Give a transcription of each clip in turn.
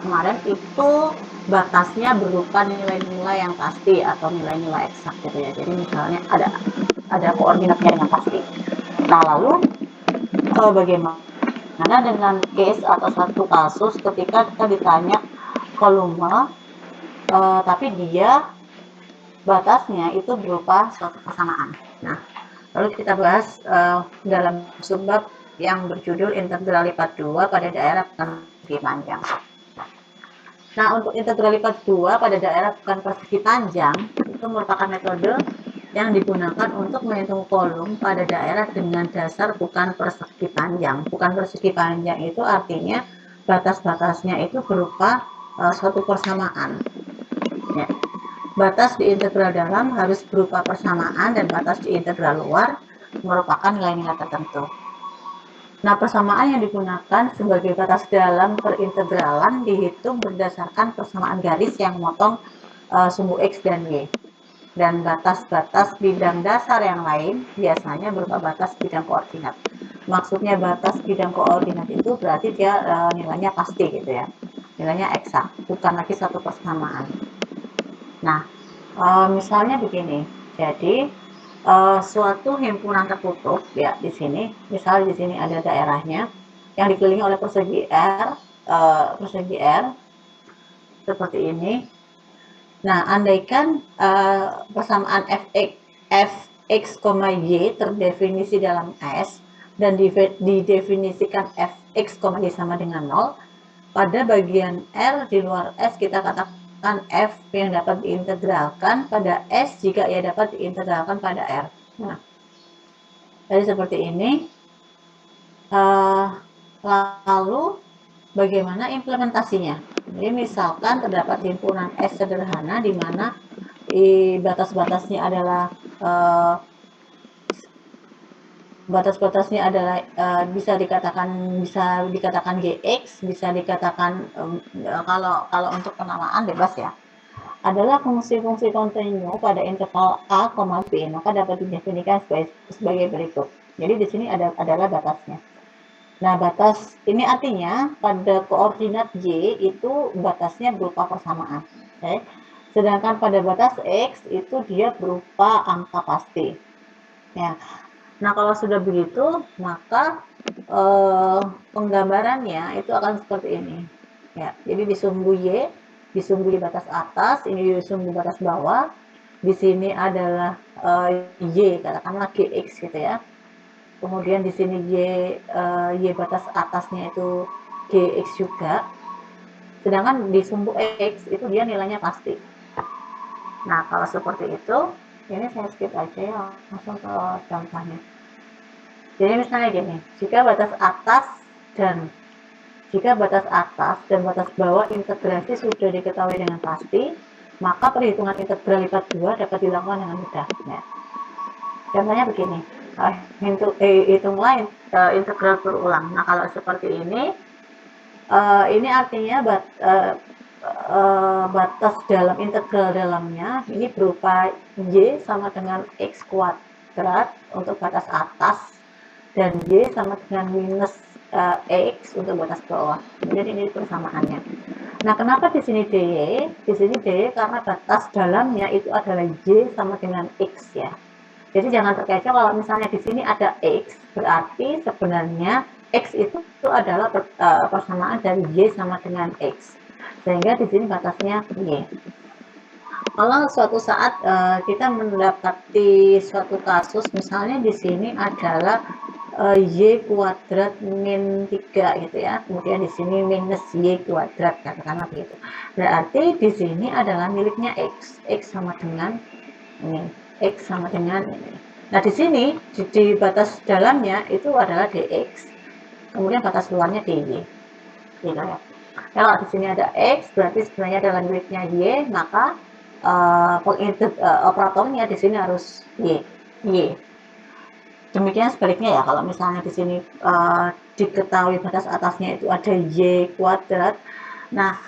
kemarin itu batasnya berupa nilai-nilai yang pasti atau nilai-nilai eksak gitu ya. Jadi misalnya ada koordinatnya yang pasti. Nah, lalu bagaimana dengan case atau satu kasus ketika kita ditanya volume, tapi dia batasnya itu berupa suatu persamaan. Nah, lalu kita bahas dalam subbab yang berjudul integral lipat 2 pada daerah bukan persegi panjang. Nah, untuk integral lipat 2 pada daerah bukan persegi panjang itu merupakan metode yang digunakan untuk menghitung volume pada daerah dengan dasar bukan persegi panjang. Bukan persegi panjang itu artinya batas-batasnya itu berupa suatu persamaan. Ya. Batas di integral dalam harus berupa persamaan dan batas di integral luar merupakan nilai-nilai tertentu. Nah, persamaan yang digunakan sebagai batas dalam perintegralan dihitung berdasarkan persamaan garis yang memotong sumbu X dan Y. Dan batas-batas bidang dasar yang lain biasanya berupa batas bidang koordinat. Maksudnya batas bidang koordinat itu berarti dia nilainya pasti gitu ya. Nilainya eksak, bukan lagi satu persamaan. Nah, misalnya begini. Jadi suatu himpunan tertutup ya di sini, misalnya di sini ada daerahnya yang dikelilingi oleh persegi R seperti ini. Nah, andaikan persamaan fx, y terdefinisi dalam S dan didefinisikan fx, y sama dengan 0, pada bagian R di luar S kita katakan f yang dapat diintegralkan pada S jika ia dapat diintegralkan pada R. Nah, jadi seperti ini. Lalu bagaimana implementasinya? Jadi misalkan terdapat himpunan S sederhana di mana batas-batasnya adalah bisa dikatakan GX, bisa dikatakan kalau untuk penamaan bebas ya, adalah fungsi-fungsi kontinu pada interval A, B, maka dapat didefinisikan sebagai berikut. Jadi di sini adalah batasnya. Nah, batas ini artinya pada koordinat Y itu batasnya berupa persamaan. Okay? Sedangkan pada batas X itu dia berupa angka pasti. Ya. Nah, kalau sudah begitu, maka penggambarannya itu akan seperti ini. Ya, jadi di sumbu Y, di sumbu di batas atas, ini di sumbu batas bawah. Di sini adalah Y, katakanlah GX gitu ya. Kemudian di sini Y batas atasnya itu GX juga. Sedangkan di sumbu X itu dia nilainya pasti. Nah, kalau seperti itu, ini saya skip aja ya, langsung ke contohnya. Jadi misalnya gini, jika batas atas dan batas bawah integrasi sudah diketahui dengan pasti, maka perhitungan integral lipat 2 dapat dilakukan dengan mudah. Ya. Contohnya begini, hitunglah integral berulang. Nah, kalau seperti ini artinya batas dalam integral dalamnya ini berupa Y sama dengan X kuadrat untuk batas atas dan Y sama dengan minus X untuk batas bawah. Jadi ini persamaannya. Nah, kenapa di sini DY? Di sini DY karena batas dalamnya itu adalah Y sama dengan X ya. Jadi jangan terkecoh kalau misalnya di sini ada X, berarti sebenarnya X itu adalah persamaan dari Y sama dengan X. Sehingga di sini batasnya Y. Kalau suatu saat kita mendapati suatu kasus, misalnya di sini adalah Y kuadrat min 3 gitu ya. Kemudian di sini minus Y kuadrat, katakanlah begitu. Berarti di sini adalah miliknya X. X sama dengan ini. X sama dengan ini. Nah, di sini di batas dalamnya itu adalah dx, kemudian batas luarnya dy. Gitu ya. Kalau di sini ada x, berarti sebenarnya adalah miliknya y, maka operatornya di sini harus y. Demikian sebaliknya ya, kalau misalnya di sini diketahui batas atasnya itu ada y kuadrat, nah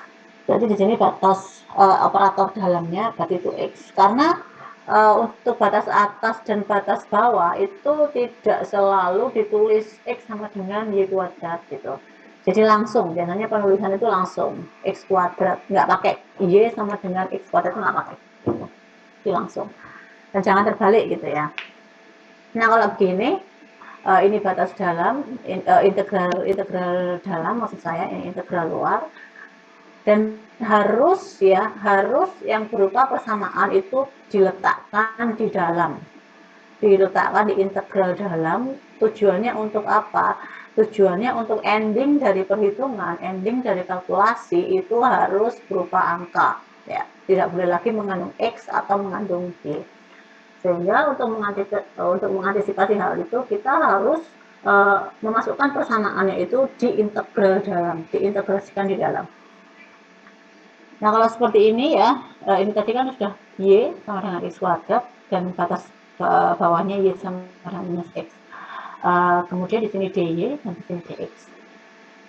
berarti di sini batas operator dalamnya berarti itu x. Karena untuk batas atas dan batas bawah itu tidak selalu ditulis X sama dengan Y kuadrat gitu. Jadi langsung, biasanya penulisan itu langsung x kuadrat, nggak pakai y sama dengan x kuadrat, nggak pakai gitu. Jadi langsung, dan jangan terbalik gitu ya. Nah kalau begini, ini batas dalam, integral dalam maksud saya, ini integral luar, dan harus yang berupa persamaan itu diletakkan di dalam, diletakkan di integral dalam. Tujuannya untuk apa? Tujuannya untuk ending dari perhitungan, ending dari kalkulasi itu harus berupa angka ya, tidak boleh lagi mengandung x atau mengandung y. Sehingga untuk mengantisipasi hal itu, kita harus memasukkan persamaannya itu di integral dalam, diintegrasikan di dalam. Nah kalau seperti ini ya, ini tadi kan sudah y sama dengan x kuadrat dan batas bawahnya y sama dengan minus x. Kemudian di sini dy dan di sini dx.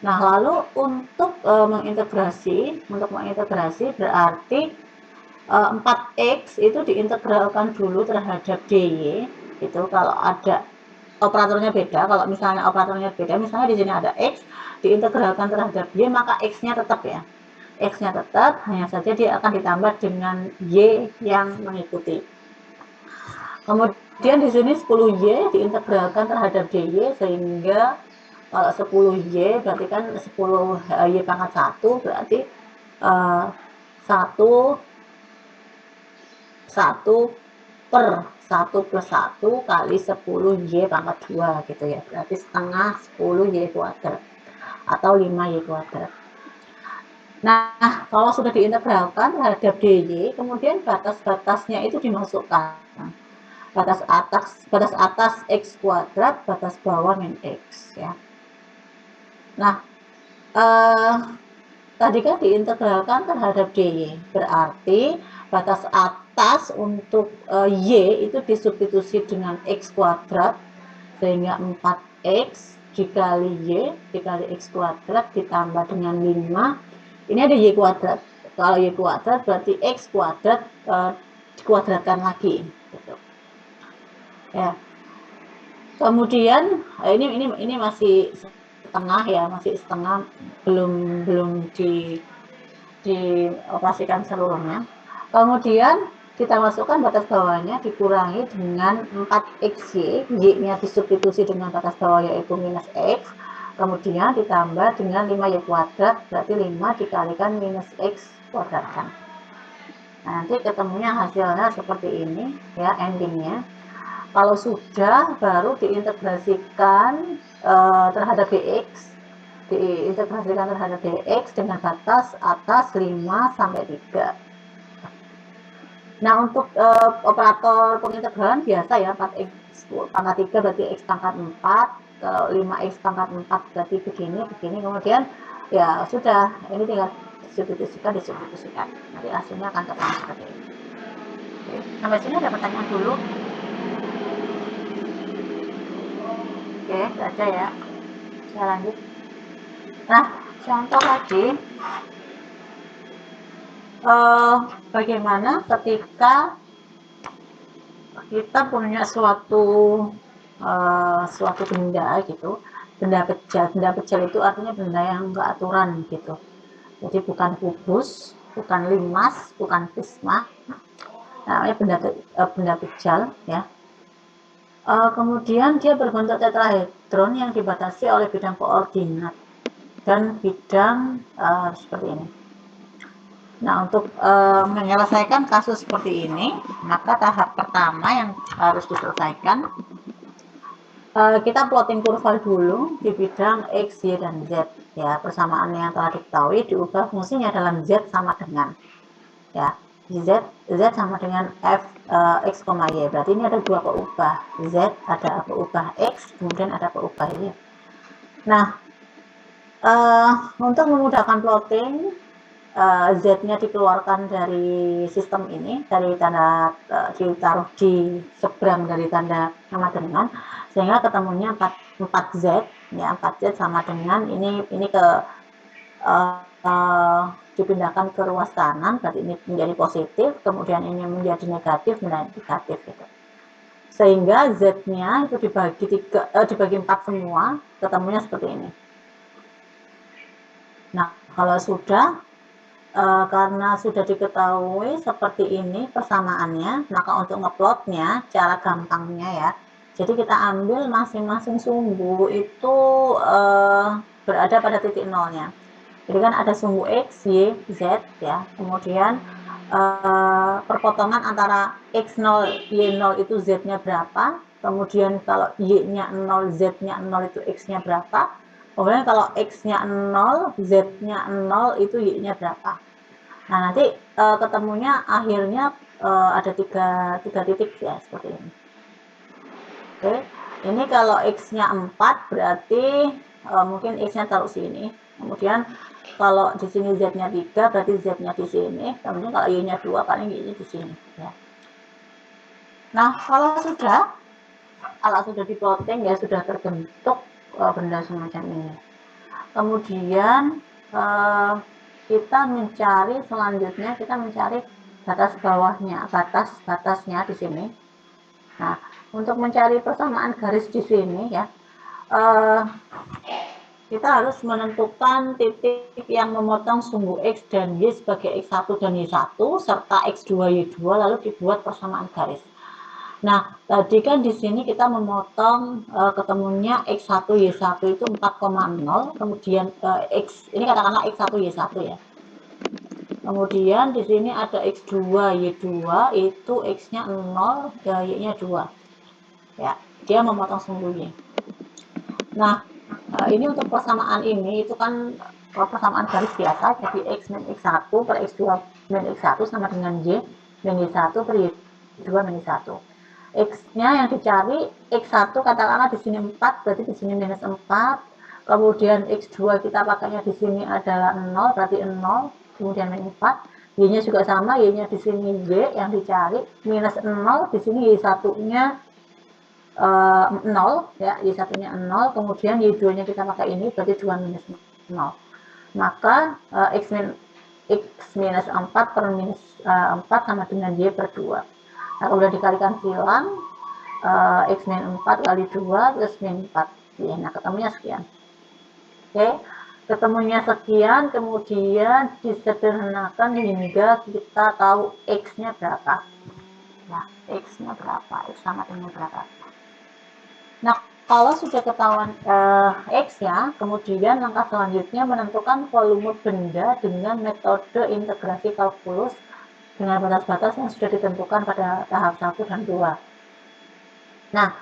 Nah lalu untuk mengintegrasi berarti 4x itu diintegralkan dulu terhadap dy. Itu kalau ada operatornya beda, kalau misalnya operatornya beda, misalnya di sini ada x diintegralkan terhadap y, maka x-nya tetap ya. X-nya tetap, hanya saja dia akan ditambah dengan y yang mengikuti. Kemudian di sini 10y diintegralkan terhadap dy, sehingga kalau 10y berarti kan 10y pangkat 1 berarti 1 per 1 plus 1 kali 10y pangkat 2 gitu ya, berarti setengah 10y kuadrat atau 5y kuadrat. Nah, kalau sudah diintegralkan terhadap dy, kemudian batas-batasnya itu dimasukkan. Batas atas x kuadrat, batas bawah min x ya. Nah, tadi kan diintegralkan terhadap dy, berarti batas atas untuk y itu disubstitusi dengan x kuadrat, sehingga 4x dikali y dikali x kuadrat ditambah dengan 5. Ini ada y kuadrat. Kalau y kuadrat berarti x kuadrat dikuadratkan lagi gitu. Ya. Kemudian ini masih setengah ya, masih setengah, belum dioperasikan seluruhnya. Kemudian kita masukkan batas bawahnya dikurangi dengan 4xy, y-nya disubstitusi dengan batas bawah yaitu minus x, kemudian ditambah dengan 5y kuadrat, berarti 5 dikalikan minus x kuadrat kan. Nah, nanti ketemunya hasilnya seperti ini ya, endingnya. Kalau sudah, baru diintegrasikan terhadap dx, diintegrasikan terhadap dx dengan batas atas 5 sampai 3. Nah, untuk operator pengintegralan biasa ya, 4x pangkat 3 berarti x pangkat 4, kalau 5x pangkat 4 berarti begini, kemudian ya sudah, ini tinggal disubstitusikan. Nanti hasilnya akan ketemu seperti ini. Oke, sampai sini ada pertanyaan dulu. Oke, itu aja ya. Saya lanjut. Nah, contoh lagi, bagaimana ketika kita punya suatu benda gitu, benda pejal itu artinya benda yang enggak aturan gitu. Jadi bukan kubus, bukan limas, bukan prisma, namanya benda pejal ya. Kemudian dia berbentuk tetrahedron yang dibatasi oleh bidang koordinat dan bidang seperti ini. Nah, untuk menyelesaikan kasus seperti ini, maka tahap pertama yang harus diselesaikan, kita plotting kurva dulu di bidang x, y, dan z. Ya, persamaan yang telah diketahui diubah fungsinya dalam z sama dengan ya, z sama dengan f x, y. Berarti ini ada dua peubah, z ada peubah x, kemudian ada peubah y. Nah, untuk memudahkan plotting, z-nya dikeluarkan dari sistem ini, dari tanda ditaruh di seberang dari tanda sama dengan, sehingga ketemunya 4z ya, 4z sama dengan ini ke dipindahkan ke ruas kanan, berarti ini menjadi positif, kemudian ini menjadi negatif gitu. Sehingga z-nya itu dibagi 4 semua, ketemunya seperti ini. Nah, kalau sudah karena sudah diketahui seperti ini persamaannya, maka untuk ngeplotnya cara gampangnya ya, jadi kita ambil masing-masing sumbu itu berada pada titik nolnya. Jadi kan ada sumbu X, Y, Z ya, kemudian perpotongan antara X0, Y0 itu Z-nya berapa, kemudian kalau Y-nya 0, Z-nya 0 itu X-nya berapa, kemudian kalau X-nya 0, Z-nya 0 itu Y-nya berapa. Nah, nanti ketemunya akhirnya ada tiga titik ya, seperti ini. Oke, ini kalau X-nya 4 berarti mungkin X-nya taruh sini. Kemudian kalau di sini Z-nya 3 berarti Z-nya di sini. Kemudian kalau Y-nya 2 paling Y-nya di sini. Ya. Nah, kalau sudah diplotting ya sudah terbentuk benda semacam ini. Kemudian kita mencari selanjutnya kita mencari batas bawahnya, batasnya di sini. Nah, untuk mencari persamaan garis di sini ya, kita harus menentukan titik yang memotong sumbu X dan Y sebagai X1 dan Y1 serta X2, Y2 lalu dibuat persamaan garis. Nah, tadi kan di sini kita memotong ketemunya X1 Y1 itu 4,0, kemudian X ini katakanlah X1 Y1 ya. Kemudian di sini ada X2 Y2 itu X-nya 0, Y-nya 2. Ya, dia memotong sumbu Y. Nah, ini untuk persamaan ini itu kan persamaan garis biasa, jadi X min X1 per X2 min X1 sama dengan Y min Y1 per Y2 min Y1. X-nya yang dicari X1 katakanlah di sini 4, berarti di sini minus 4. Kemudian X2 kita pakainya di sini adalah 0, berarti 0, kemudian min 4. Y-nya juga sama, Y-nya di sini Y yang dicari minus 0, di sini Y1-nya 0 ya, Y1-nya 0, kemudian Y2-nya kita pakai ini berarti 2 minus 0. Maka X minus 4 per minus 4 sama dengan Y per 2. Nah, kemudian dikalikan silang X min 4 kali 2 plus min 4. Ya, nah, ketemunya sekian. Oke, ketemunya sekian, kemudian disederhanakan hingga kita tahu X-nya berapa. Nah, X-nya berapa? X sama dengan berapa? Nah, kalau sudah ketahuan X ya, kemudian langkah selanjutnya menentukan volume benda dengan metode integrasi kalkulus dengan batas-batas yang sudah ditentukan pada tahap 1 dan 2. Nah,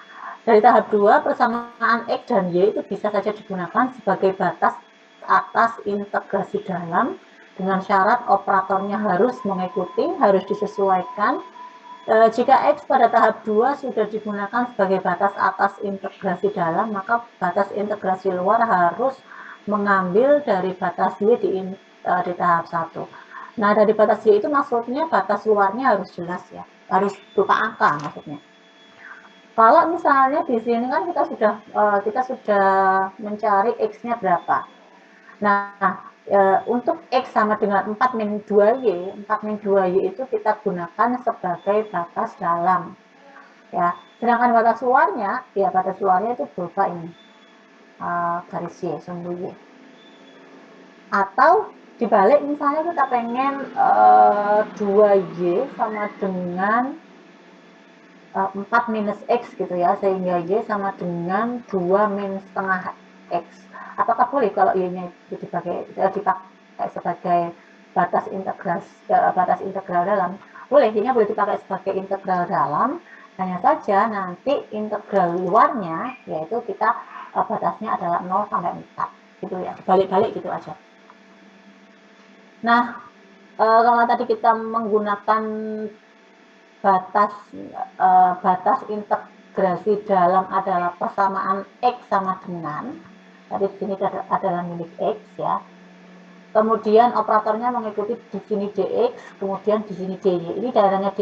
dari tahap 2, persamaan X dan Y itu bisa saja digunakan sebagai batas atas integrasi dalam dengan syarat operatornya harus mengikuti, harus disesuaikan. Jika X pada tahap 2 sudah digunakan sebagai batas atas integrasi dalam, maka batas integrasi luar harus mengambil dari batas Y di tahap 1. Nah, dari batas Y itu maksudnya batas luarnya harus jelas ya, harus berupa angka maksudnya. Kalau misalnya di sini kan kita sudah mencari X-nya berapa. Nah, untuk X sama dengan 4 min 2Y, 4 min 2Y itu kita gunakan sebagai batas dalam. Ya, sedangkan batas luarnya, ya batas luarnya itu berupa ini, garis Y, sumbu Y. Atau dibalik misalnya kita pengen 2Y sama dengan 4 minus X gitu ya, sehingga Y sama dengan 2 min setengah X. Apakah boleh kalau Y-nya itu dipakai sebagai batas integral dalam? Boleh, Y-nya boleh dipakai sebagai integral dalam, hanya saja nanti integral luarnya, yaitu kita batasnya adalah 0 sampai 4. Gitu ya, balik-balik gitu aja. Nah, kalau tadi kita menggunakan batas integrasi dalam adalah persamaan X sama dengan, tadi di sini adalah milik X ya. Kemudian operatornya mengikuti di sini dx, kemudian di sini dy. Ini daerahnya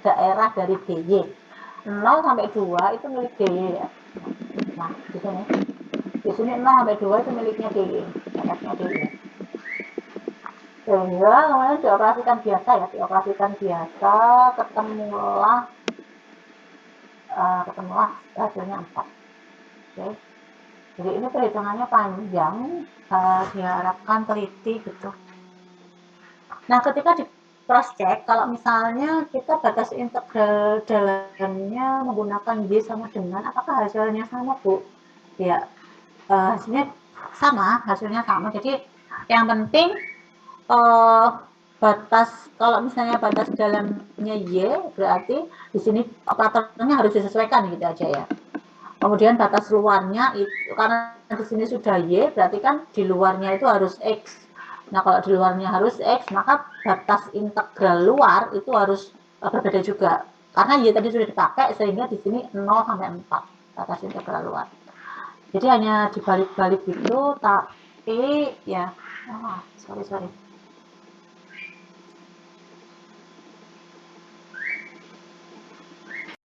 daerah dari dy. 0 sampai 2 itu milik dy ya. Nah, di sini 0 sampai 2 itu miliknya dy, batasnya dy. Sehingga kemudian dioperasikan biasa ya, ketemulah hasilnya 4. Oke. Jadi ini perhitungannya panjang, diharapkan teliti gitu. Nah, ketika di cross check, kalau misalnya kita batas integral dalamnya menggunakan Y sama dengan, apakah hasilnya sama, Bu? Ya, hasilnya sama. Jadi yang penting batas, kalau misalnya batas dalamnya Y, berarti di sini operatornya harus disesuaikan gitu aja ya. Kemudian batas luarnya itu karena di sini sudah Y, berarti kan di luarnya itu harus X. Nah, kalau di luarnya harus X, maka batas integral luar itu harus berbeda juga. Karena Y tadi sudah dipakai, sehingga di sini 0 sampai 4 batas integral luar. Jadi hanya dibalik-balik gitu, tapi ya, sorry.